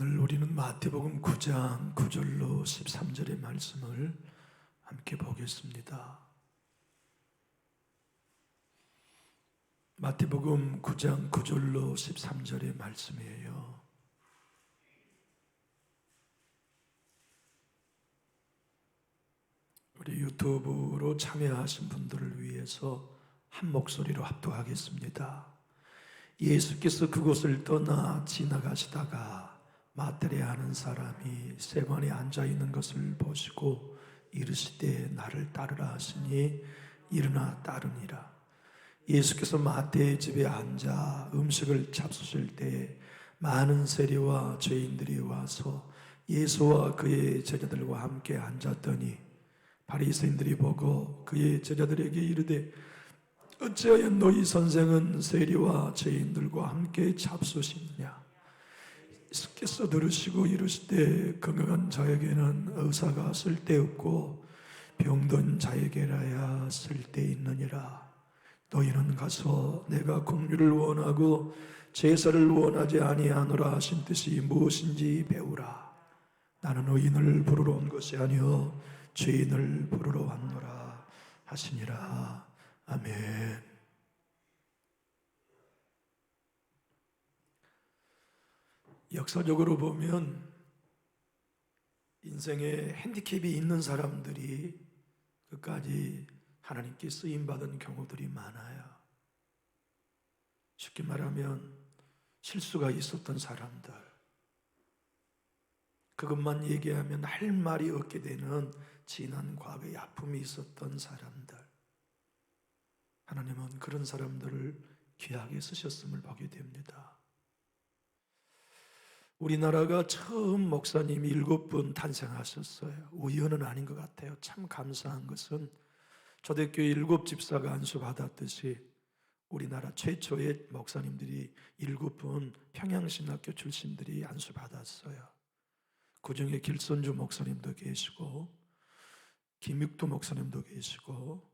오늘 우리는 마태복음 9장 9절로 13절의 말씀을 함께 보겠습니다. 마태복음 9장 9절로 13절의 말씀이에요. 우리 유튜브로 참여하신 분들을 위해서 한 목소리로 합독하겠습니다. 예수께서 그곳을 떠나 지나가시다가 마태레 하는 사람이 세관에 앉아있는 것을 보시고 이르시되 나를 따르라 하시니 일어나 따르니라. 예수께서 마태의 집에 앉아 음식을 잡수실 때 많은 세리와 죄인들이 와서 예수와 그의 제자들과 함께 앉았더니 바리새인들이 보고 그의 제자들에게 이르되 어찌하여 너희 선생은 세리와 죄인들과 함께 잡수시느냐? 예수께서 들으시고 이르시되 건강한 자에게는 의사가 쓸데없고 병든 자에게라야 쓸데있느니라. 너희는 가서 내가 긍휼을 원하고 제사를 원하지 아니하노라 하신 뜻이 무엇인지 배우라. 나는 의인을 부르러 온 것이 아니요 죄인을 부르러 왔노라 하시니라. 아멘. 역사적으로 보면 인생에 핸디캡이 있는 사람들이 끝까지 하나님께 쓰임받은 경우들이 많아요. 쉽게 말하면 실수가 있었던 사람들, 그것만 얘기하면 할 말이 없게 되는 지난 과거의 아픔이 있었던 사람들, 하나님은 그런 사람들을 귀하게 쓰셨음을 보게 됩니다. 우리나라가 처음 목사님이 7분 탄생하셨어요. 우연은 아닌 것 같아요. 참 감사한 것은 초대교회 7집사가 안수받았듯이 우리나라 최초의 목사님들이 7분 평양신학교 출신들이 안수받았어요. 그 중에 길선주 목사님도 계시고 김육도 목사님도 계시고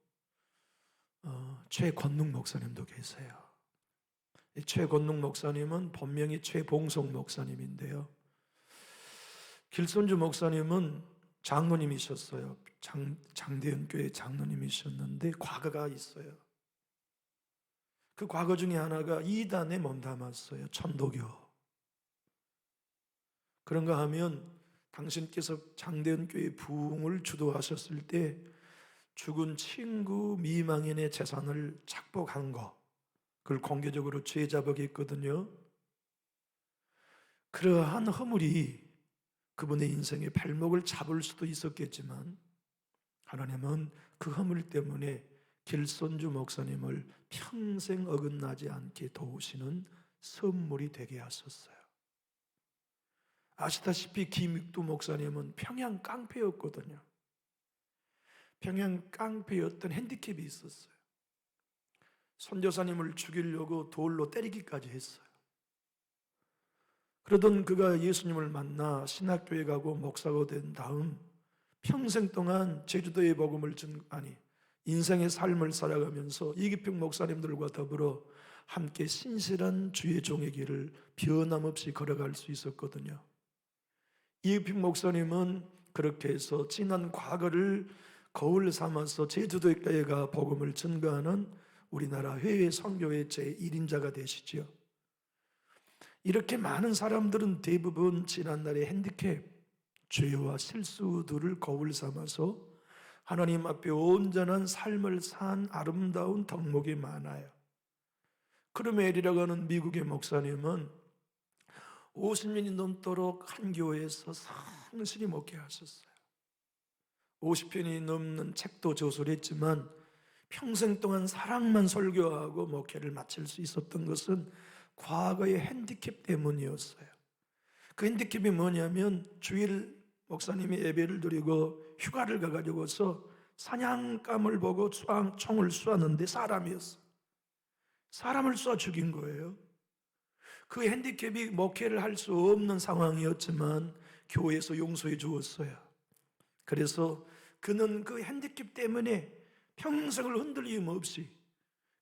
최권능 목사님도 계세요. 최권능 목사님은 본명이 최봉송 목사님인데요. 길선주 목사님은 장로님이셨어요. 장대현교회 장로님이셨는데 과거가 있어요. 그 과거 중에 하나가 이단에 몸담았어요. 천도교. 그런가 하면 당신께서 장대현교회 부흥을 주도하셨을 때 죽은 친구 미망인의 재산을 착복한 거, 그걸 공개적으로 죄자복했거든요. 그러한 허물이 그분의 인생의 발목을 잡을 수도 있었겠지만 하나님은 그 허물 때문에 길선주 목사님을 평생 어긋나지 않게 도우시는 선물이 되게 하셨어요. 아시다시피 김육도 목사님은 평양 깡패였거든요. 평양 깡패였던 핸디캡이 있었어요. 선교사님을 죽이려고 돌로 때리기까지 했어요. 그러던 그가 예수님을 만나 신학교에 가고 목사가 된 다음 평생 동안 제주도의 복음을 인생의 삶을 살아가면서 이기평 목사님들과 더불어 함께 신실한 주의 종의 길을 변함없이 걸어갈 수 있었거든요. 이기평 목사님은 그렇게 해서 지난 과거를 거울 삼아서 제주도에 가 복음을 전가하는 우리나라 해외 선교회 제1인자가 되시죠. 이렇게 많은 사람들은 대부분 지난날의 핸디캡, 죄와 실수들을 거울 삼아서 하나님 앞에 온전한 삶을 산 아름다운 덕목이 많아요. 크루멜이라고 하는 미국의 목사님은 50년이 넘도록 한 교회에서 성실히 목회하셨어요. 50편이 넘는 책도 저술했지만 평생 동안 사랑만 설교하고 목회를 마칠 수 있었던 것은 과거의 핸디캡 때문이었어요. 그 핸디캡이 뭐냐면 주일 목사님이 예배를 드리고 휴가를 가가지고서 사냥감을 보고 총을 쏘았는데 사람이었어. 사람을 쏴 죽인 거예요. 그 핸디캡이 목회를 할 수 없는 상황이었지만 교회에서 용서해 주었어요. 그래서 그는 그 핸디캡 때문에 평생을 흔들림 없이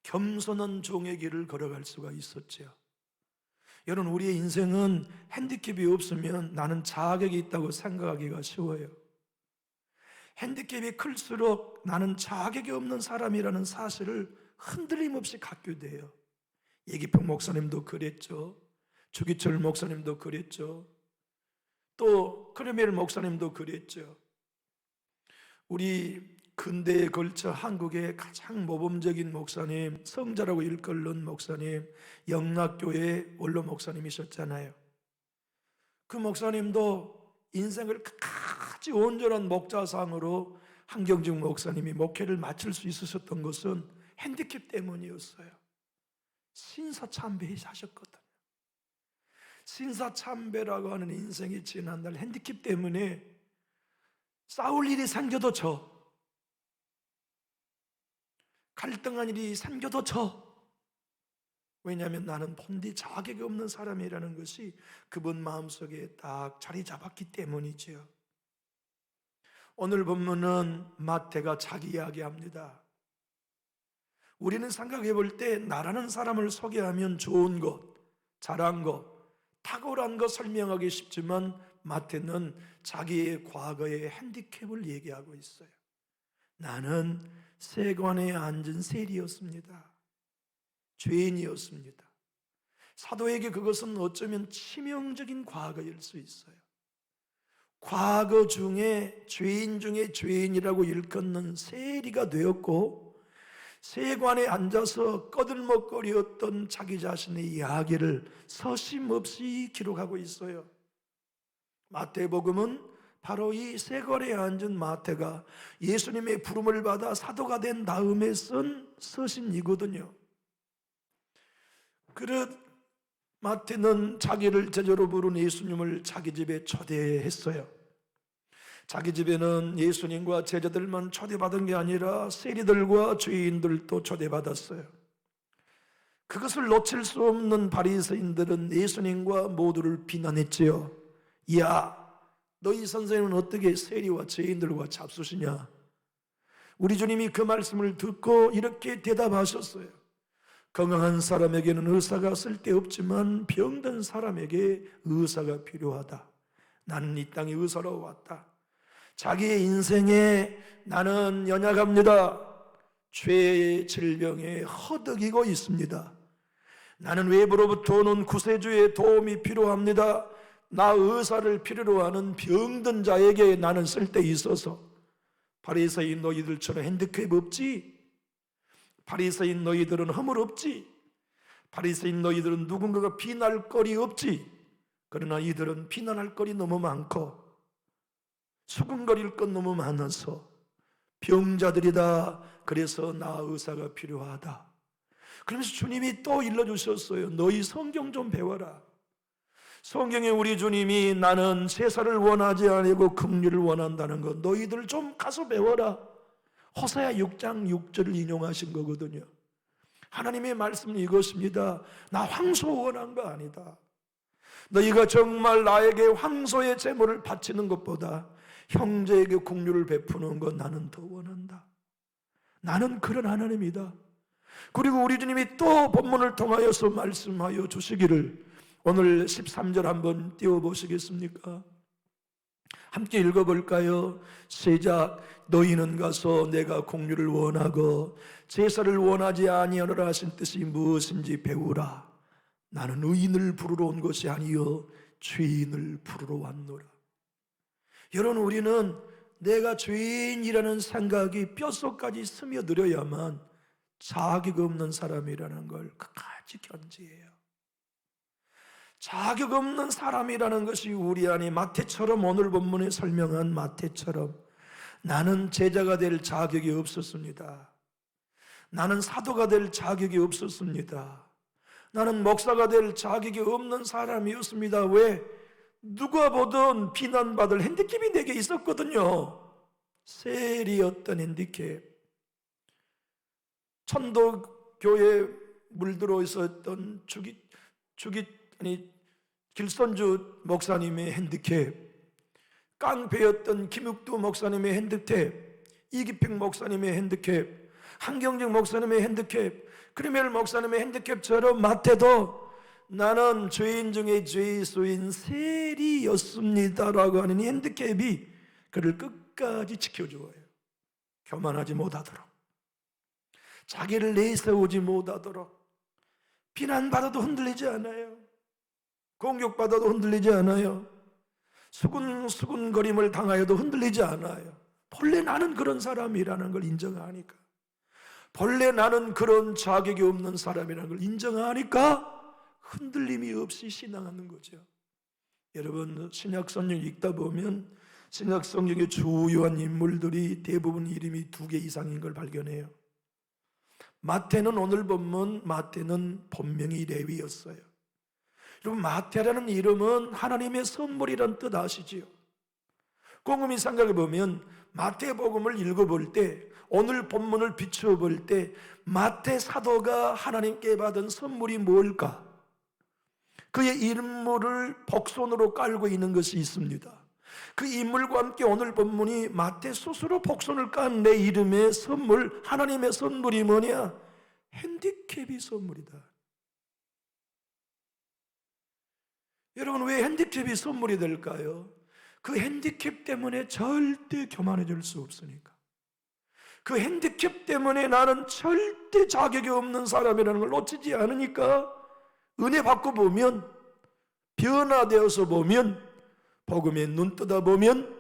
겸손한 종의 길을 걸어갈 수가 있었죠. 여러분, 우리의 인생은 핸디캡이 없으면 나는 자격이 있다고 생각하기가 쉬워요. 핸디캡이 클수록 나는 자격이 없는 사람이라는 사실을 흔들림 없이 갖게 돼요. 예기평 목사님도 그랬죠. 주기철 목사님도 그랬죠. 또 크레멜 목사님도 그랬죠. 우리 근대에 걸쳐 한국의 가장 모범적인 목사님, 성자라고 일컬는 목사님, 영락교회 원로 목사님이셨잖아요. 그 목사님도 인생을 끝까지 온전한 목자상으로 한경중 목사님이 목회를 마칠 수 있으셨던 것은 핸디캡 때문이었어요. 신사참배하셨거든요. 신사참배라고 하는 인생이 지난 날 핸디캡 때문에 싸울 일이 생겨도 갈등한 일이 생겨도 왜냐하면 나는 본디 자격이 없는 사람이라는 것이 그분 마음속에 딱 자리 잡았기 때문이지요. 오늘 본문은 마태가 자기 이야기합니다. 우리는 생각해 볼 때 나라는 사람을 소개하면 좋은 것, 잘한 것, 탁월한 것 설명하기 쉽지만 마태는 자기의 과거의 핸디캡을 얘기하고 있어요. 나는 세관에 앉은 세리였습니다. 죄인이었습니다. 사도에게 그것은 어쩌면 치명적인 과거일 수 있어요. 과거 중에 죄인 중에 죄인이라고 일컫는 세리가 되었고, 세관에 앉아서 꺼들먹거리었던 자기 자신의 이야기를 서심없이 기록하고 있어요. 마태복음은 바로 이 세관에 앉은 마태가 예수님의 부름을 받아 사도가 된 다음에 쓴 서신이거든요. 그릇 마태는 자기를 제자로 부른 예수님을 자기 집에 초대했어요. 자기 집에는 예수님과 제자들만 초대받은 게 아니라 세리들과 죄인들도 초대받았어요. 그것을 놓칠 수 없는 바리새인들은 예수님과 모두를 비난했지요. 야, 너희 선생님은 어떻게 세리와 죄인들과 잡수시냐? 우리 주님이 그 말씀을 듣고 이렇게 대답하셨어요. 건강한 사람에게는 의사가 쓸데없지만 병든 사람에게 의사가 필요하다. 나는 이 땅에 의사로 왔다. 자기의 인생에 나는 연약합니다. 죄의 질병에 허덕이고 있습니다. 나는 외부로부터 오는 구세주의 도움이 필요합니다. 나 의사를 필요로 하는 병든 자에게 나는 쓸데 있어서. 바리새인 너희들처럼 핸디캡 없지? 바리새인 너희들은 허물 없지? 바리새인 너희들은 누군가가 비난할 거리 없지? 그러나 이들은 비난할 거리 너무 많고 수군거릴 것 너무 많아서 병자들이다. 그래서 나 의사가 필요하다. 그러면서 주님이 또 일러주셨어요. 너희 성경 좀 배워라. 성경에 우리 주님이 나는 세사를 원하지 아니고 긍휼을 원한다는 것 너희들 좀 가서 배워라. 호세아 6장 6절을 인용하신 거거든요. 하나님의 말씀은 이것입니다. 나 황소 원한 거 아니다. 너희가 정말 나에게 황소의 제물을 바치는 것보다 형제에게 긍휼을 베푸는 것 나는 더 원한다. 나는 그런 하나님이다. 그리고 우리 주님이 또 본문을 통하여서 말씀하여 주시기를 오늘 13절 한번 띄워보시겠습니까? 함께 읽어볼까요? 시작. 너희는 가서 내가 긍휼을 원하고 제사를 원하지 아니하노라 하신 뜻이 무엇인지 배우라. 나는 의인을 부르러 온 것이 아니요 죄인을 부르러 왔노라. 여러분, 우리는 내가 죄인이라는 생각이 뼛속까지 스며들어야만 자격 없는 사람이라는 걸 끝까지 견지해요. 자격 없는 사람이라는 것이 우리 안에 마태처럼 오늘 본문에 설명한 마태처럼 나는 제자가 될 자격이 없었습니다. 나는 사도가 될 자격이 없었습니다. 나는 목사가 될 자격이 없는 사람이었습니다. 왜? 누가 보든 비난받을 핸디캡이 내게 있었거든요. 세리였던 핸디캡. 천도교에 물들어 있었던 길선주 목사님의 핸디캡, 깡패였던 김육두 목사님의 핸디캡, 이기평 목사님의 핸디캡, 한경정 목사님의 핸디캡, 크리멜 목사님의 핸디캡처럼 마태도 나는 죄인 중에 죄수인 세리였습니다라고 하는 이 핸디캡이 그를 끝까지 지켜주어요. 교만하지 못하도록, 자기를 내세우지 못하도록, 비난받아도 흔들리지 않아요. 공격받아도 흔들리지 않아요. 수군거림을 당하여도 흔들리지 않아요. 본래 나는 그런 사람이라는 걸 인정하니까, 본래 나는 그런 자격이 없는 사람이라는 걸 인정하니까 흔들림이 없이 신앙하는 거죠. 여러분, 신약 성경 읽다 보면 신약 성경의 주요한 인물들이 대부분 이름이 2개 이상인 걸 발견해요. 마태는 오늘 본문 마태는 본명이 레위였어요. 여러분, 마태라는 이름은 하나님의 선물이란 뜻 아시지요? 곰곰이 생각해 보면 마태복음을 읽어볼 때, 오늘 본문을 비추어 볼 때 마태 사도가 하나님께 받은 선물이 뭘까? 그의 인물을 복선으로 깔고 있는 것이 있습니다. 그 인물과 함께 오늘 본문이 마태 스스로 복선을 깐 내 이름의 선물, 하나님의 선물이 뭐냐? 핸디캡이 선물이다. 여러분, 왜 핸디캡이 선물이 될까요? 그 핸디캡 때문에 절대 교만해질 수 없으니까. 그 핸디캡 때문에 나는 절대 자격이 없는 사람이라는 걸 놓치지 않으니까, 은혜 받고 보면, 변화되어서 보면, 복음에 눈 뜨다 보면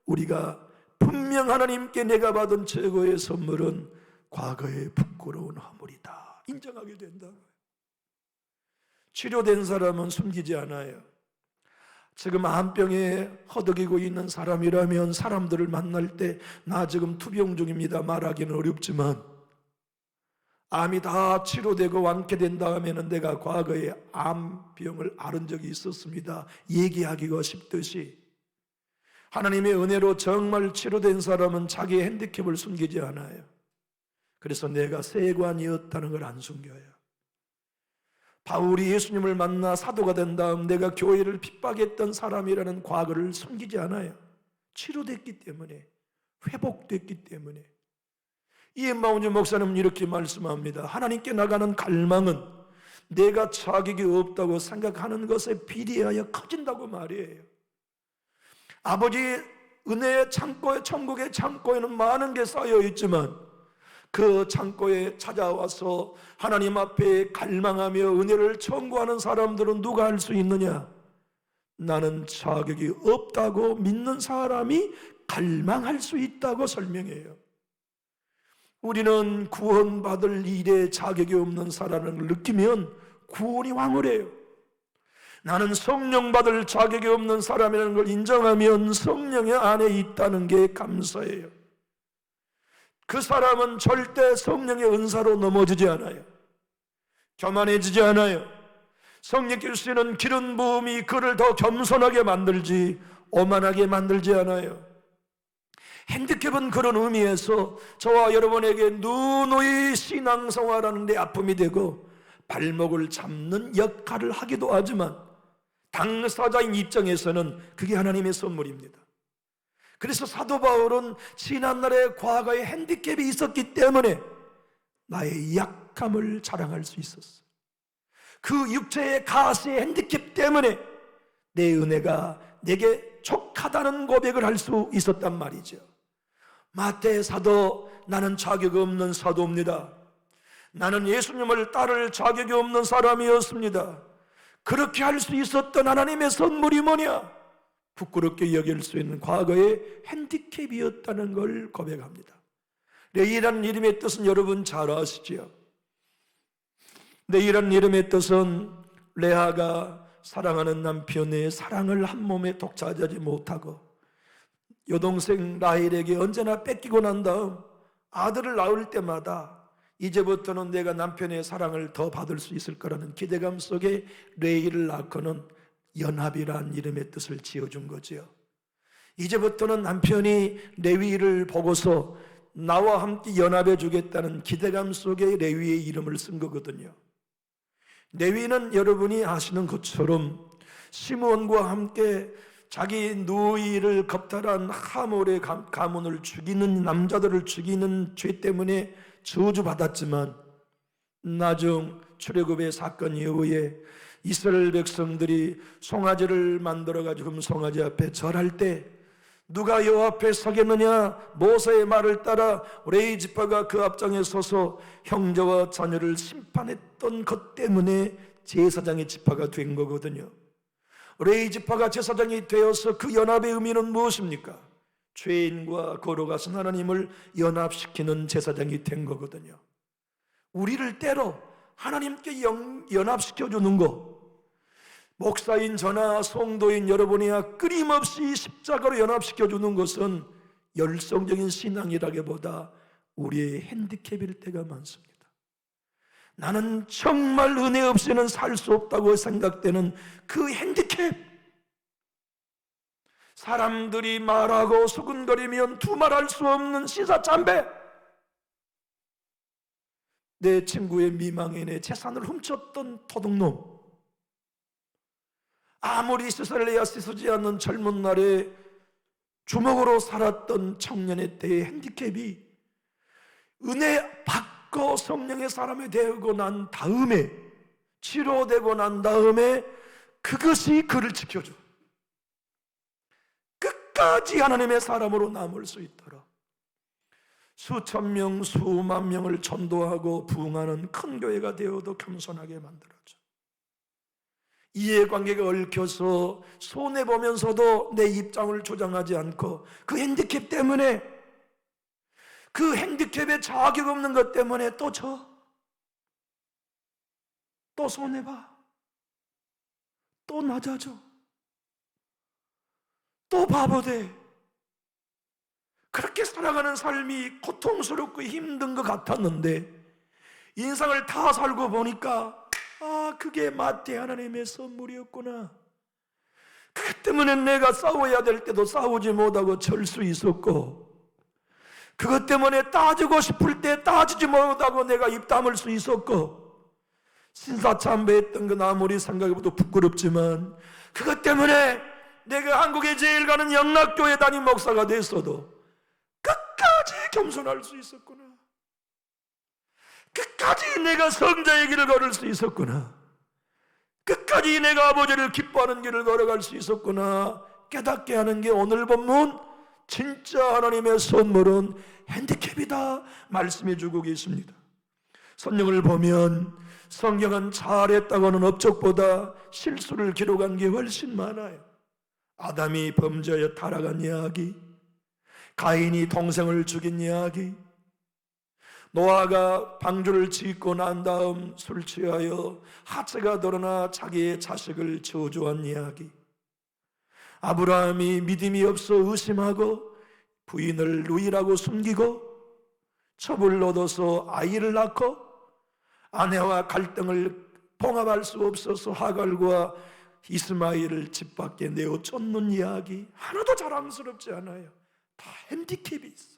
우리가 분명 하나님께 내가 받은 최고의 선물은 과거의 부끄러운 허물이다 인정하게 된다고요. 치료된 사람은 숨기지 않아요. 지금 암병에 허덕이고 있는 사람이라면 사람들을 만날 때 나 지금 투병 중입니다 말하기는 어렵지만, 암이 다 치료되고 완쾌된 다음에는 내가 과거에 암병을 앓은 적이 있었습니다 얘기하기가 쉽듯이, 하나님의 은혜로 정말 치료된 사람은 자기의 핸디캡을 숨기지 않아요. 그래서 내가 세관이었다는 걸 안 숨겨요. 바울이 예수님을 만나 사도가 된 다음 내가 교회를 핍박했던 사람이라는 과거를 숨기지 않아요. 치료됐기 때문에, 회복됐기 때문에. 이엠마운주 목사님은 이렇게 말씀합니다. 하나님께 나가는 갈망은 내가 자격이 없다고 생각하는 것에 비례하여 커진다고 말이에요. 아버지의 은혜의 창고에, 천국의 창고에는 많은 게 쌓여 있지만 그 창고에 찾아와서 하나님 앞에 갈망하며 은혜를 청구하는 사람들은 누가 할 수 있느냐? 나는 자격이 없다고 믿는 사람이 갈망할 수 있다고 설명해요. 우리는 구원받을 일에 자격이 없는 사람을 느끼면 구원이 황홀해요. 나는 성령 받을 자격이 없는 사람이라는 걸 인정하면 성령의 안에 있다는 게 감사해요. 그 사람은 절대 성령의 은사로 넘어지지 않아요. 교만해지지 않아요. 성령께 주시는 기름 부음이 그를 더 겸손하게 만들지 오만하게 만들지 않아요. 핸디캡은 그런 의미에서 저와 여러분에게 누누이 신앙생활하는 데 아픔이 되고 발목을 잡는 역할을 하기도 하지만 당사자인 입장에서는 그게 하나님의 선물입니다. 그래서 사도 바울은 지난날의 과거에 핸디캡이 있었기 때문에 나의 약함을 자랑할 수 있었어요. 그 육체의 가시의 핸디캡 때문에 내 은혜가 내게 족하다는 고백을 할 수 있었단 말이죠. 마태 사도, 나는 자격 없는 사도입니다. 나는 예수님을 따를 자격이 없는 사람이었습니다. 그렇게 할 수 있었던 하나님의 선물이 뭐냐? 부끄럽게 여길 수 있는 과거의 핸디캡이었다는 걸 고백합니다. 레이라는 이름의 뜻은 여러분 잘 아시죠? 레이라는 이름의 뜻은 레아가 사랑하는 남편의 사랑을 한 몸에 독차지하지 못하고 여동생 라헬에게 언제나 뺏기고 난 다음 아들을 낳을 때마다 이제부터는 내가 남편의 사랑을 더 받을 수 있을 거라는 기대감 속에 레이를 낳고는 연합이란 이름의 뜻을 지어준 거죠. 이제부터는 남편이 레위를 보고서 나와 함께 연합해 주겠다는 기대감 속에 레위의 이름을 쓴 거거든요. 레위는 여러분이 아시는 것처럼 시므온과 함께 자기 누이를 겁탈한 하몰의 가문을 죽이는, 남자들을 죽이는 죄 때문에 저주받았지만 나중 출애굽의 사건 이후에 이스라엘 백성들이 송아지를 만들어가지고 금송아지 앞에 절할 때 누가 여호와 앞에 서겠느냐? 모세의 말을 따라 레위 지파가 그 앞장에 서서 형제와 자녀를 심판했던 것 때문에 제사장의 지파가 된 거거든요. 레위 지파가 제사장이 되어서 그 연합의 의미는 무엇입니까? 죄인과 거룩하신 하나님을 연합시키는 제사장이 된 거거든요. 우리를 때로 하나님께 연합시켜주는 거, 목사인 저나 성도인 여러분이야 끊임없이 십자가로 연합시켜주는 것은 열성적인 신앙이라기보다 우리의 핸디캡일 때가 많습니다. 나는 정말 은혜 없이는 살 수 없다고 생각되는 그 핸디캡, 사람들이 말하고 수근거리면 두말할 수 없는 시사참배, 내 친구의 미망에 내 재산을 훔쳤던 도둑놈, 아무리 씻을래야 씻지 않는 젊은 날에 주먹으로 살았던 청년의 때의 핸디캡이 은혜 받고 성령의 사람이 되고 난 다음에, 치료되고 난 다음에 그것이 그를 지켜줘. 끝까지 하나님의 사람으로 남을 수 있도록 수천 명, 수만 명을 전도하고 부흥하는 큰 교회가 되어도 겸손하게 만들어줘. 이해관계가 얽혀서 손해보면서도 내 입장을 조장하지 않고 그 핸디캡 때문에, 그 핸디캡에 자격 없는 것 때문에 또 손해봐, 또 낮아져, 또 바보돼. 그렇게 살아가는 삶이 고통스럽고 힘든 것 같았는데 인생을 다 살고 보니까 그게 마태 하나님의 선물이었구나. 그것 때문에 내가 싸워야 될 때도 싸우지 못하고 절 수 있었고, 그것 때문에 따지고 싶을 때 따지지 못하고 내가 입 다물 수 있었고, 신사참배했던 건 아무리 생각해봐도 부끄럽지만 그것 때문에 내가 한국에 제일 가는 영락교회 담임 목사가 됐어도 끝까지 겸손할 수 있었구나. 끝까지 내가 성자의 길을 걸을 수 있었구나. 끝까지 내가 아버지를 기뻐하는 길을 걸어갈 수 있었구나 깨닫게 하는 게 오늘 본문 진짜 하나님의 선물은 핸디캡이다 말씀해 주고 계십니다. 성경을 보면 성경은 잘했다고는 업적보다 실수를 기록한 게 훨씬 많아요. 아담이 범죄하여 타락한 이야기, 가인이 동생을 죽인 이야기, 노아가 방주를 짓고 난 다음 술 취하여 하체가 드러나 자기의 자식을 저주한 이야기, 아브라함이 믿음이 없어 의심하고 부인을 누이라고 숨기고 첩을 얻어서 아이를 낳고 아내와 갈등을 봉합할 수 없어서 하갈과 이스마엘을 집 밖에 내어 쫓는 이야기, 하나도 자랑스럽지 않아요. 다 핸디캡이 있어요.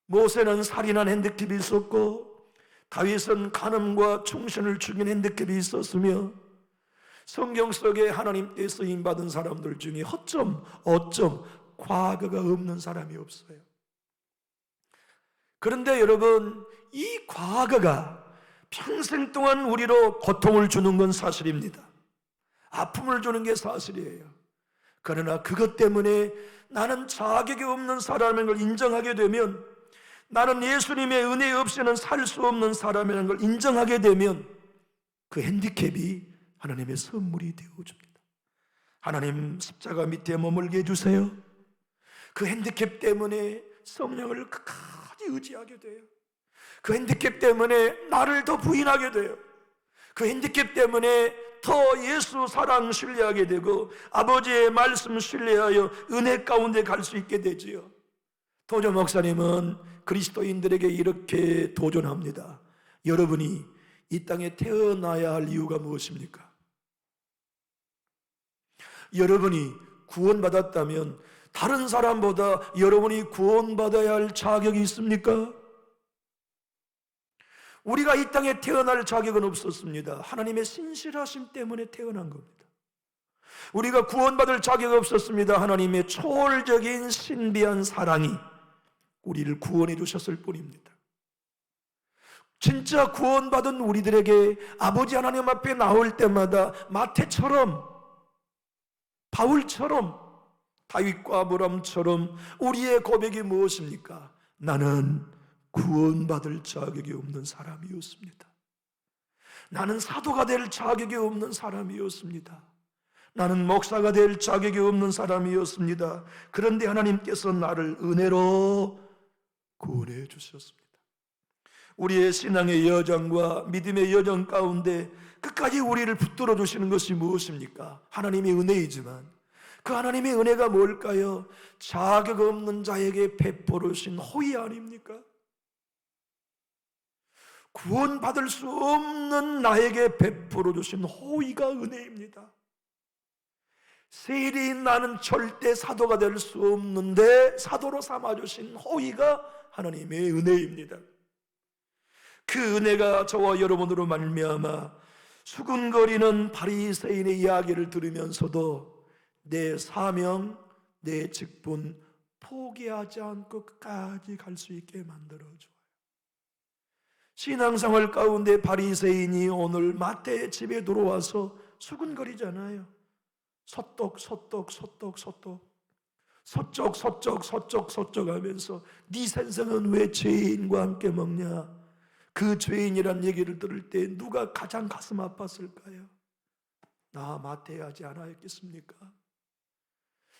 모세는 살인한 핸디캡이 있었고 다윗은 간음과 충신을 죽인 핸디캡이 있었으며 성경 속에 하나님께 쓰임받은 사람들 중에 허점, 어점, 과거가 없는 사람이 없어요. 그런데 여러분, 이 과거가 평생 동안 우리로 고통을 주는 건 사실입니다. 아픔을 주는 게 사실이에요. 그러나 그것 때문에 나는 자격이 없는 사람인 걸 인정하게 되면, 나는 예수님의 은혜 없이는 살 수 없는 사람이라는 걸 인정하게 되면 그 핸디캡이 하나님의 선물이 되어줍니다. 하나님 십자가 밑에 머물게 해주세요. 그 핸디캡 때문에 성령을 끝까지 의지하게 돼요. 그 핸디캡 때문에 나를 더 부인하게 돼요. 그 핸디캡 때문에 더 예수 사랑 신뢰하게 되고 아버지의 말씀 신뢰하여 은혜 가운데 갈 수 있게 되지요. 도전 목사님은 그리스도인들에게 이렇게 도전합니다. 여러분이 이 땅에 태어나야 할 이유가 무엇입니까? 여러분이 구원받았다면 다른 사람보다 여러분이 구원받아야 할 자격이 있습니까? 우리가 이 땅에 태어날 자격은 없었습니다. 하나님의 신실하심 때문에 태어난 겁니다. 우리가 구원받을 자격이 없었습니다. 하나님의 초월적인 신비한 사랑이 우리를 구원해 주셨을 뿐입니다. 진짜 구원받은 우리들에게 아버지 하나님 앞에 나올 때마다 마태처럼, 바울처럼, 다윗과 아브람처럼 우리의 고백이 무엇입니까? 나는 구원받을 자격이 없는 사람이었습니다. 나는 사도가 될 자격이 없는 사람이었습니다. 나는 목사가 될 자격이 없는 사람이었습니다. 그런데 하나님께서 나를 은혜로 구원해 주셨습니다. 우리의 신앙의 여정과 믿음의 여정 가운데 끝까지 우리를 붙들어 주시는 것이 무엇입니까? 하나님의 은혜이지만 그 하나님의 은혜가 뭘까요? 자격 없는 자에게 베풀어 주신 호의 아닙니까? 구원받을 수 없는 나에게 베풀어 주신 호의가 은혜입니다. 세리인 나는 절대 사도가 될 수 없는데 사도로 삼아주신 호의가 하나님의 은혜입니다. 그 은혜가 저와 여러분으로 말미암아 수군거리는 바리새인의 이야기를 들으면서도 내 사명, 내 직분 포기하지 않고 끝까지 갈 수 있게 만들어줘요. 신앙생활 가운데 바리새인이 오늘 마태의 집에 들어와서 수군거리잖아요. 소떡 하면서 네 생선은 왜 죄인과 함께 먹냐? 그 죄인이란 얘기를 들을 때 누가 가장 가슴 아팠을까요? 나 마태하지 않았겠습니까?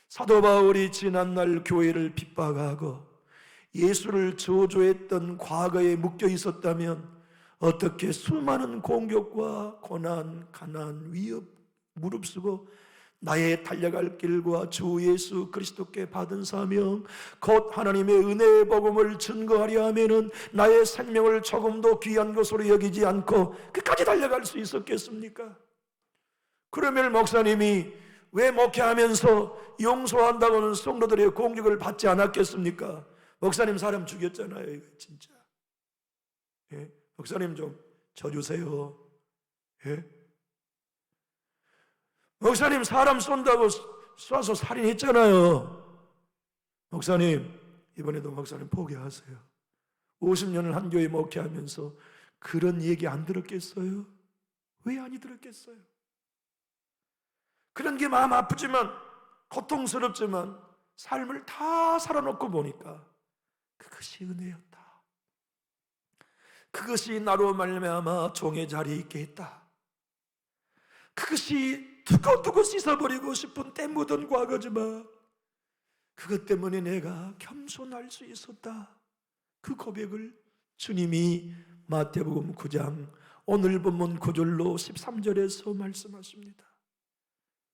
사도 바울이 지난날 교회를 핍박하고 예수를 저주했던 과거에 묶여 있었다면 어떻게 수많은 공격과 고난, 가난, 위협 무릅쓰고 나의 달려갈 길과 주 예수 그리스도께 받은 사명 곧 하나님의 은혜의 복음을 증거하려 하면은 나의 생명을 조금도 귀한 것으로 여기지 않고 끝까지 달려갈 수 있었겠습니까? 그러면 목사님이 왜 목회하면서 용서한다고는 성도들의 공격을 받지 않았겠습니까? 목사님 사람 죽였잖아요. 이거 진짜. 예? 목사님 좀 져주세요. 예? 목사님 사람 쏜다고 쏴서 살인했잖아요. 목사님 이번에도 목사님 포기하세요. 50년을 한 교회 목회하면서 그런 얘기 안 들었겠어요? 왜 안 들었겠어요? 그런 게 마음 아프지만 고통스럽지만 삶을 다 살아놓고 보니까 그것이 은혜였다. 그것이 나로 말미암아 종의 자리에 있게 했다. 그것이 두고두고 씻어버리고 싶은 때 묻은 과거지만 그것 때문에 내가 겸손할 수 있었다. 그 고백을 주님이 마태복음 9장 오늘 본문 9절로 13절에서 말씀하십니다.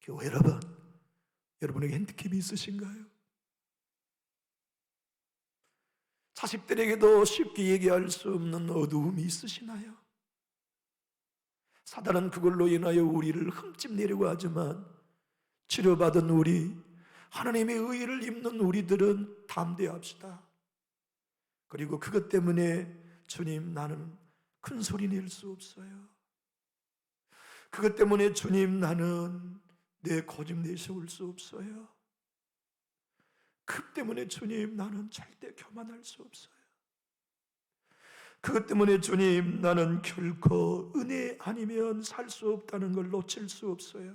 교회 여러분, 여러분에게 핸디캡이 있으신가요? 자식들에게도 쉽게 얘기할 수 없는 어두움이 있으시나요? 사단은 그걸로 인하여 우리를 흠집내려고 하지만 치료받은 우리, 하나님의 의의를 입는 우리들은 담대합시다. 그리고 그것 때문에 주님 나는 큰 소리 낼 수 없어요. 그것 때문에 주님 나는 내 고집 내세울 수 없어요. 그 때문에 주님 나는 절대 교만할 수 없어요. 그것 때문에 주님 나는 결코 은혜 아니면 살 수 없다는 걸 놓칠 수 없어요.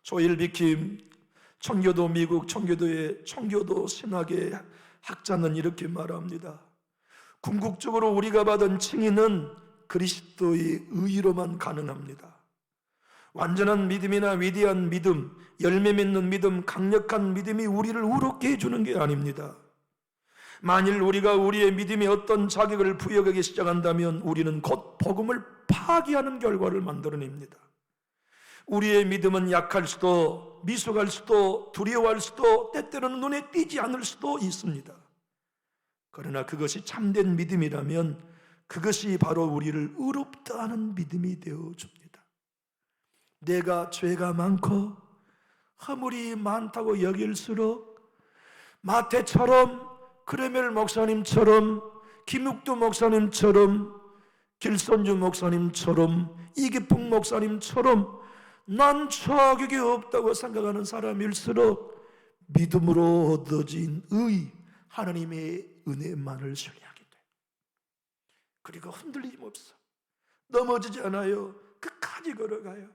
조일 비킴 청교도 미국 청교도의 청교도 신학의 학자는 이렇게 말합니다. 궁극적으로 우리가 받은 칭의는 그리스도의 의로만 가능합니다. 완전한 믿음이나 위대한 믿음, 열매 맺는 믿음, 강력한 믿음이 우리를 의롭게 해주는 게 아닙니다. 만일 우리가 우리의 믿음에 어떤 자격을 부여하기 시작한다면 우리는 곧 복음을 파기하는 결과를 만들어냅니다. 우리의 믿음은 약할 수도, 미숙할 수도, 두려워할 수도, 때때로는 눈에 띄지 않을 수도 있습니다. 그러나 그것이 참된 믿음이라면 그것이 바로 우리를 의롭다 하는 믿음이 되어줍니다. 내가 죄가 많고 허물이 많다고 여길수록 마태처럼, 크레멜 목사님처럼, 김욱두 목사님처럼, 길선주 목사님처럼, 이기풍 목사님처럼 난 자격이 없다고 생각하는 사람일수록 믿음으로 얻어진 의, 하나님의 은혜만을 신뢰하게 돼. 그리고 흔들림 없어. 넘어지지 않아요. 끝까지 걸어가요.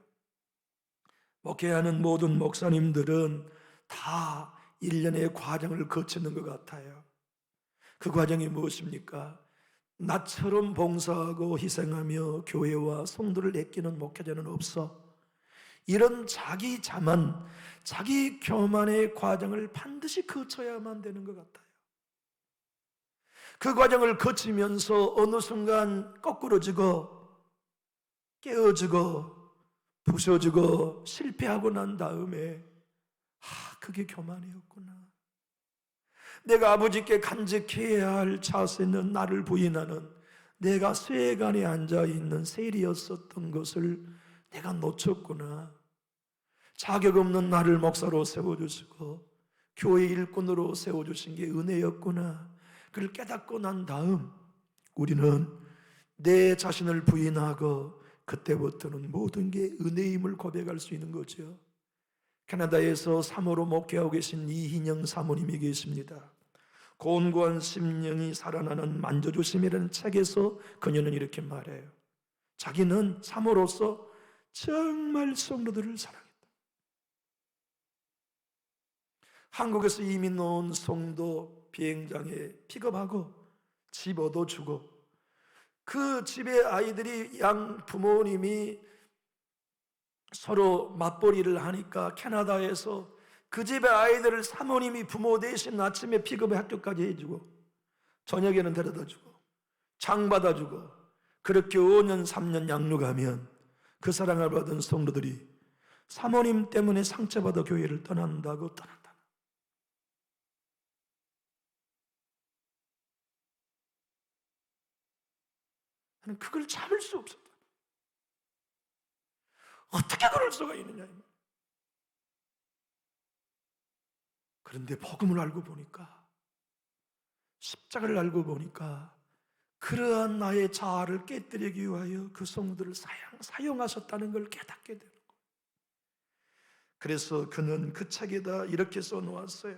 목회하는 모든 목사님들은 다 1년의 과정을 거치는 것 같아요. 그 과정이 무엇입니까? 나처럼 봉사하고 희생하며 교회와 성도를 아끼는 목회자는 없어. 이런 자기 자만, 자기 교만의 과정을 반드시 거쳐야만 되는 것 같아요. 그 과정을 거치면서 어느 순간 거꾸러지고 깨어지고 부서지고 실패하고 난 다음에 그게 교만이었구나. 내가 아버지께 간직해야 할 자세는 나를 부인하는 내가 쇠간에 앉아있는 세리였었던 것을 내가 놓쳤구나. 자격 없는 나를 목사로 세워주시고 교회 일꾼으로 세워주신 게 은혜였구나. 그걸 깨닫고 난 다음 우리는 내 자신을 부인하고 그때부터는 모든 게 은혜임을 고백할 수 있는 거죠. 캐나다에서 사모로 목회하고 계신 이희영 사모님이 계십니다. 곤고한 심령이 살아나는 만져주심이라는 책에서 그녀는 이렇게 말해요. 자기는 사모로서 정말 성도들을 사랑했다. 한국에서 이민 온 성도 비행장에 픽업하고 집 얻어주고 그 집의 아이들이 양 부모님이 서로 맞벌이를 하니까 캐나다에서 그 집의 아이들을 사모님이 부모 대신 아침에 픽업해 학교까지 해주고 저녁에는 데려다주고 장 받아주고 그렇게 5년 3년 양육하면 그 사랑을 받은 성도들이 사모님 때문에 상처받아 교회를 떠난다고 떠난다. 나는 그걸 참을 수 없었다. 어떻게 그럴 수가 있느냐. 그런데 복음을 알고 보니까, 십자가를 알고 보니까 그러한 나의 자아를 깨뜨리기 위하여 그 성도들을 사용하셨다는 걸 깨닫게 되는 거예요. 그래서 그는 그 책에다 이렇게 써놓았어요.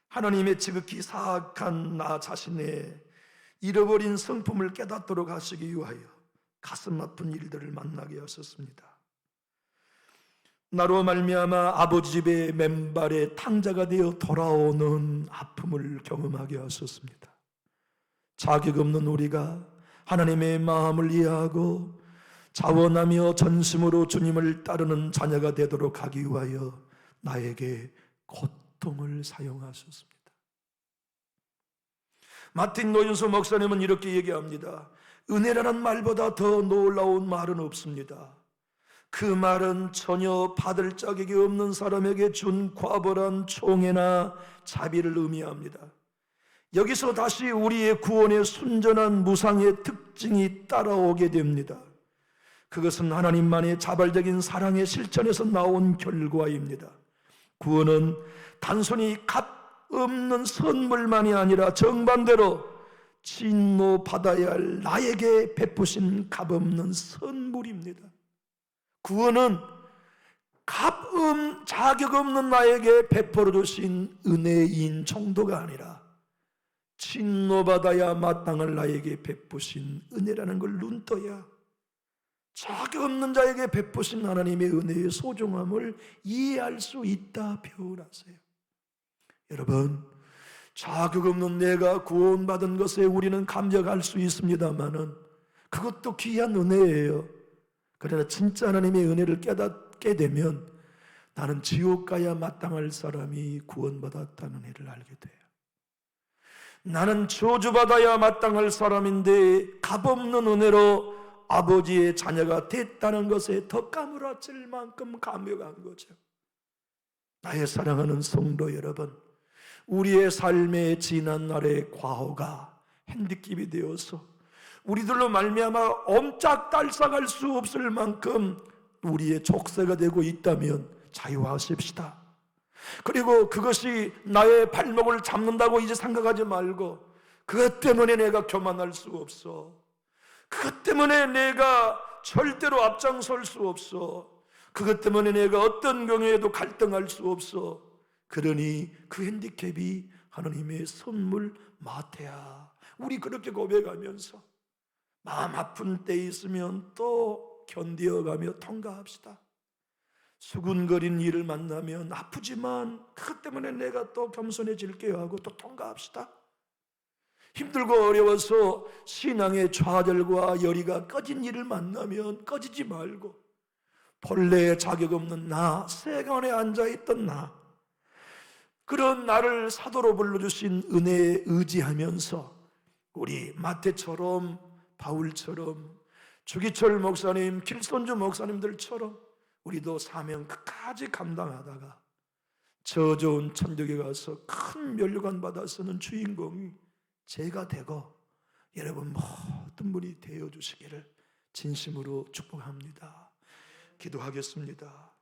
하나님의 지극히 사악한 나 자신의 잃어버린 성품을 깨닫도록 하시기 위하여 가슴 아픈 일들을 만나게 하셨습니다. 나로 말미암아 아버지 집의 맨발에 탕자가 되어 돌아오는 아픔을 경험하게 하셨습니다. 자격 없는 우리가 하나님의 마음을 이해하고 자원하며 전심으로 주님을 따르는 자녀가 되도록 하기 위하여 나에게 고통을 사용하셨습니다. 마틴 노윤수 목사님은 이렇게 얘기합니다. 은혜라는 말보다 더 놀라운 말은 없습니다. 그 말은 전혀 받을 자격이 없는 사람에게 준 과벌한 총애나 자비를 의미합니다. 여기서 다시 우리의 구원의 순전한 무상의 특징이 따라오게 됩니다. 그것은 하나님만의 자발적인 사랑의 실천에서 나온 결과입니다. 구원은 단순히 값 없는 선물만이 아니라 정반대로 진노받아야 할 나에게 베푸신 값없는 선물입니다. 구원은 자격 없는 나에게 베풀어 주신 은혜인 정도가 아니라 진노받아야 마땅할 나에게 베푸신 은혜라는 걸 눈떠야 자격 없는 자에게 베푸신 하나님의 은혜의 소중함을 이해할 수 있다 배우라세요. 여러분, 자격 없는 내가 구원받은 것에 우리는 감격할 수 있습니다만은 그것도 귀한 은혜예요. 그러나 진짜 하나님의 은혜를 깨닫게 되면 나는 지옥 가야 마땅할 사람이 구원받았다는 일을 알게 돼요. 나는 저주받아야 마땅할 사람인데 값없는 은혜로 아버지의 자녀가 됐다는 것에 더 까무러질 만큼 감격한 거죠. 나의 사랑하는 성도 여러분, 우리의 삶의 지난 날의 과거가 핸디캡이 되어서 우리들로 말미암아 옴짝달싹할 수 없을 만큼 우리의 족쇄가 되고 있다면 자유하십시다. 그리고 그것이 나의 발목을 잡는다고 이제 생각하지 말고 그것 때문에 내가 교만할 수 없어. 그것 때문에 내가 절대로 앞장설 수 없어. 그것 때문에 내가 어떤 경우에도 갈등할 수 없어. 그러니 그 핸디캡이 하나님의 선물 마태야. 우리 그렇게 고백하면서 마음 아픈 때 있으면 또 견디어가며 통과합시다. 수군거린 일을 만나면 아프지만 그것 때문에 내가 또 겸손해질게요 하고 또 통과합시다. 힘들고 어려워서 신앙의 좌절과 열의가 꺼진 일을 만나면 꺼지지 말고 본래의 자격 없는 나, 세간에 앉아있던 나, 그런 나를 사도로 불러주신 은혜에 의지하면서 우리 마태처럼, 바울처럼, 주기철 목사님, 길손주 목사님들처럼 우리도 사명 끝까지 감당하다가 저 좋은 천국에 가서 큰 면류관 받아 쓰는 주인공이 제가 되고 여러분 모든 분이 되어주시기를 진심으로 축복합니다. 기도하겠습니다.